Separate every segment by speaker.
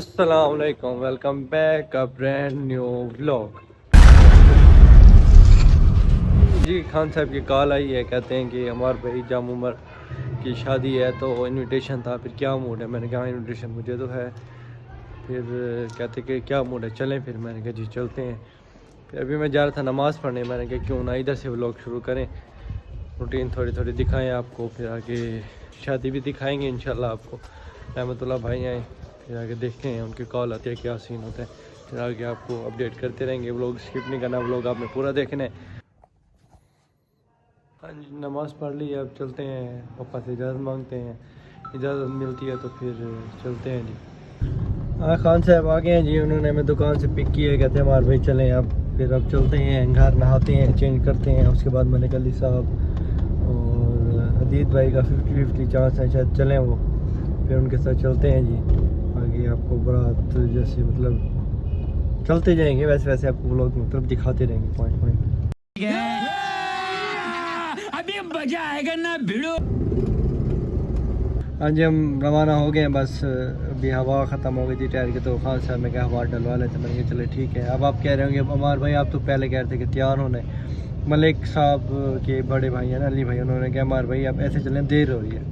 Speaker 1: अस्सलाम वालेकुम, welcome back a brand new vlog. जी खान साहब की कॉल आई है, कहते हैं कि हमारे भाई जाम उमर की शादी है तो इनविटेशन था, फिर क्या मूड है। मैंने कहा इनविटेशन मुझे तो है। फिर कहते कि क्या मूड है, चलें। फिर मैंने कहा जी चलते हैं। फिर अभी मैं जा रहा था नमाज़ पढ़ने, मैंने कहा क्यों ना इधर से व्लॉग शुरू करें, रूटीन थोड़ी थोड़ी दिखाएं आपको, फिर आगे शादी भी दिखाएंगे इंशाल्लाह आपको। रहमतुल्लाह भाई आए, फिर आगे देखते हैं उनकी कॉल आती है, क्या सीन होता है, फिर आगे आपको अपडेट करते रहेंगे। व्लॉग स्किप नहीं करना, व्लॉग आपने पूरा देखना है। हाँ जी, नमाज़ पढ़ ली, अब चलते हैं, पापा से इजाज़त मांगते हैं। इजाज़त मिलती है तो फिर चलते हैं जी। हाँ खान साहब आ गए हैं जी, उन्होंने हमें दुकान से पिक किया है, कहते हैं हमारे भाई चलें अब। फिर अब चलते हैं घर, नहाते हैं, चेंज करते हैं, उसके बाद मलिक अली साहब और हदीद भाई का 50-50 चांस है, शायद चलें वो। फिर उनके साथ चलते हैं जी। आगे आपको बारात जैसे मतलब चलते जाएंगे, वैसे वैसे आपको लोग मतलब दिखाते रहेंगे पॉइंट पॉइंट। अभी मजा आएगा ना भिड़ो। हाँ जी, हम रवाना हो गए हैं, बस अभी हवा ख़त्म हो गई थी टायर की, तो खान साहब ने कहा हवा डलवा लेते। मैंने कहा चले ठीक है। अब आप कह रहे होंगे अमार भाई आप तो पहले कह रहे थे कि तैयार होने। मलिक साहब के बड़े भाई हैं ना अली भाई, उन्होंने कहा अमार भाई आप ऐसे चलें, देर हो रही है।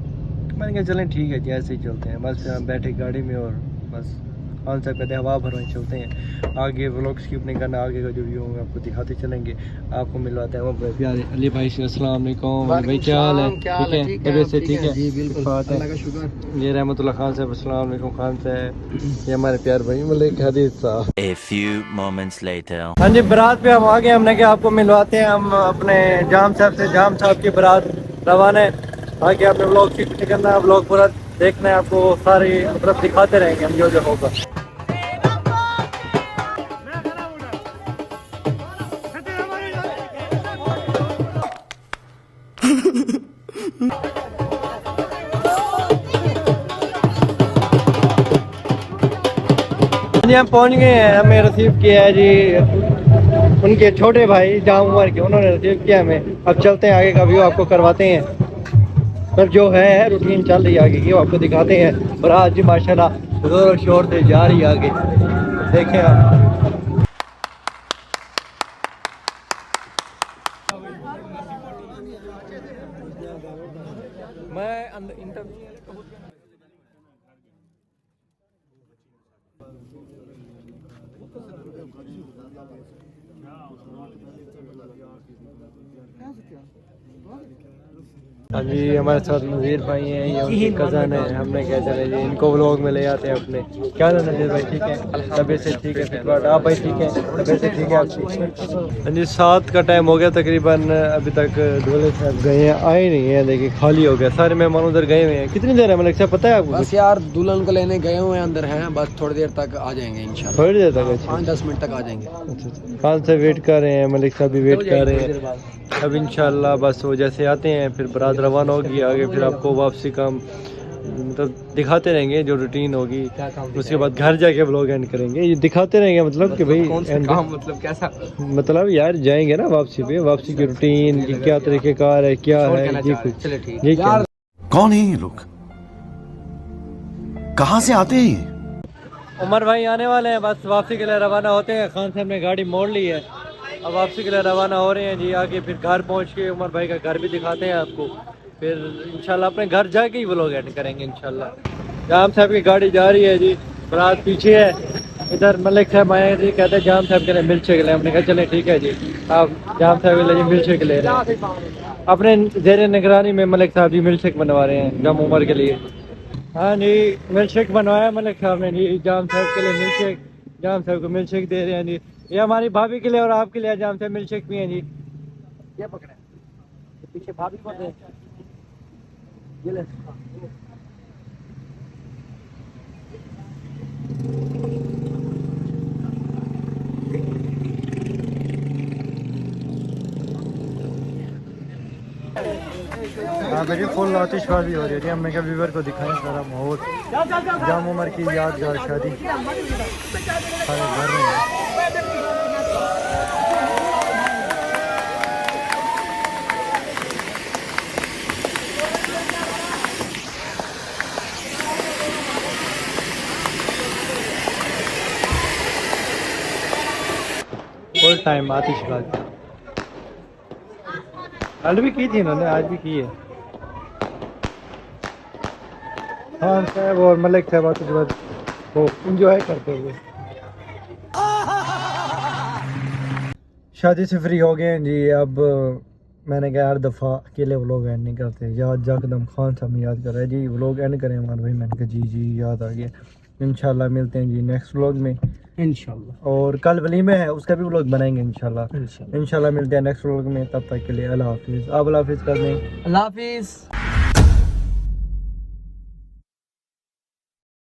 Speaker 1: मैंने कहा चलें ठीक है जी, ऐसे ही चलते हैं। बस फिर हम बैठे गाड़ी में और बस खान साहब कहते हैं हवा भरवाई चलते हैं। आगे व्लॉग स्किप नहीं करना, आगे का जो व्यू होगा आपको दिखाते चलेंगे, आपको मिलवाते हैं वो प्यारे अली भाई से। अस्सलाम वालेकुम भाई, क्या हाल है? ठीक है, तबीयत से ठीक है जी? बिल्कुल, अल्लाह का शुक्र। ये रहमतुल्लाह खान साहब, अस्सलाम वालेकुम खान साहब। ये हमारे प्यार भाई मलिक हदीद साहब।
Speaker 2: A few moments later.
Speaker 1: हाँ जी, बारात पे हम आ गए। हमने कहा आपको मिलवाते हैं हम अपने जाम साहब से। जाम साहब की बारात रवाना है। आगे आपने व्लॉग स्किप नहीं करना, व्लॉग पूरा देखना है, आपको सारी मतलब दिखाते रहेंगे हम जो जो होगा। जी हम पहुंच गए हैं, हमें रिसीव किया है जी उनके छोटे भाई जाम उमर के, उन्होंने रिसीव किया हमें। अब चलते हैं, आगे का व्यू आपको करवाते हैं। पर जो है रूटीन चल रही है आगे की, वो आपको दिखाते हैं। और आज जी माशाल्लाह जोर शोर से जा रही है आगे, देखें आप। मैं हाँ जी, हमारे साथ नज़ीर भाई हैं, ये उनके कज़न है। हमने क्या चले जी इनको व्लॉग में ले आते हैं अपने। क्या हाल है नज़ीर भाई, ठीक है? तबीयत से ठीक है? फिटवाट आप भाई ठीक है? तबीयत से ठीक है आपकी? हाँ जी, 7 का टाइम हो गया तकरीबन, अभी तक दूल्हे साहब गए हैं, आए नहीं है। देखिए खाली हो गया, सारे मेहमान उधर गए हुए हैं। कितनी देर है मलिक साहब, पता है आपको?
Speaker 3: बस यार दुल्हन को लेने गए हुए हैं, अंदर हैं, बस थोड़ी देर तक आ जाएंगे इंशाल्लाह।
Speaker 1: थोड़ी देर तक?
Speaker 3: 5-10 मिनट तक आ जाएंगे।
Speaker 1: अच्छा, खान से वेट कर रहे हैं, मलिक साहब भी वेट कर रहे हैं। अब इंशाल्लाह बस वो जैसे आते हैं फिर बारात रवाना होगी आगे, फिर आपको वापसी का मतलब दिखाते रहेंगे जो रूटीन होगी। उसके बाद घर जाके व्लॉग एंड करेंगे, ये दिखाते रहेंगे मतलब कि भाई
Speaker 3: कौन सा काम, मतलब कैसा,
Speaker 1: मतलब यार जाएंगे ना वापसी पे, वापसी की रूटीन की क्या तरीक़ेकार है, क्या है ये कुछ।
Speaker 3: चले ठीक
Speaker 1: ये क्या
Speaker 4: कौन है ये लोग, कहां से आते हैं ये?
Speaker 1: उमर भाई आने वाले हैं, बस वापसी के लिए रवाना होते हैं। खान साहब ने गाड़ी मोड़ ली है, अब वापसी के लिए रवाना हो रहे हैं जी। आगे फिर घर पहुंच के उमर भाई का घर भी दिखाते हैं आपको, फिर इंशाल्लाह अपने घर जाके ही व्लॉग एंड करेंगे इंशाल्लाह। जाम साहब की गाड़ी जा रही है जी, बारात पीछे है। इधर मलिक साहब आए जी, कहते हैं जाम साहब के लिए मिल शेक ले। हमने कहा चले ठीक है जी, आप जाम साहब के लिए मिल शेक ले रहे हैं। अपने जेर निगरानी में मलिक साहब जी मिल शेक बनवा रहे हैं जाम उमर के लिए। हाँ जी, मिल्क शेक बनवाया मलिक साहब ने जी जाम साहब के लिए मिल्क शेक। जाम साहब को मिल्क शेक दे रहे हैं जी। ये हमारी भाभी के लिए और आपके लिए जाम साहब मिल्क शेक भी हैं जी। ये पकड़े पीछे भाभी को दे, ये ले। हाँ भाई फुल आतिशबाजी हो रही है। हमने कहा व्यूवर को दिखाएं सारा माहौल, जाम उमर की यादगार शादी सारे घर में है। फुल टाइम आतिशबाजी कल भी की थी इन्होंने, आज भी की है। खान साहब और मलिक साहब आतिशबाजी को एंजॉय करते हुए। शादी से फ्री हो गए हैं जी। अब मैंने कहा हर दफ़ा अकेले व्लॉग एंड नहीं करते, याद जाकदम खान साहब ने याद कर रहा है जी व्लॉग एंड करें हमारे भाई। मैंने कहा जी याद आ गया। इंशाल्लाह मिलते हैं जी नेक्स्ट व्लॉग में इंशाल्लाह। और कल वलीमे है, उसका भी व्लॉग बनाएंगे इंशाल्लाह। मिलते हैं नेक्स्ट व्लॉग में। तब तक के लिए अल्लाह हाफिज़। आप अल्लाह हाफिज़ कर दें।
Speaker 3: अल्लाह हाफिज़।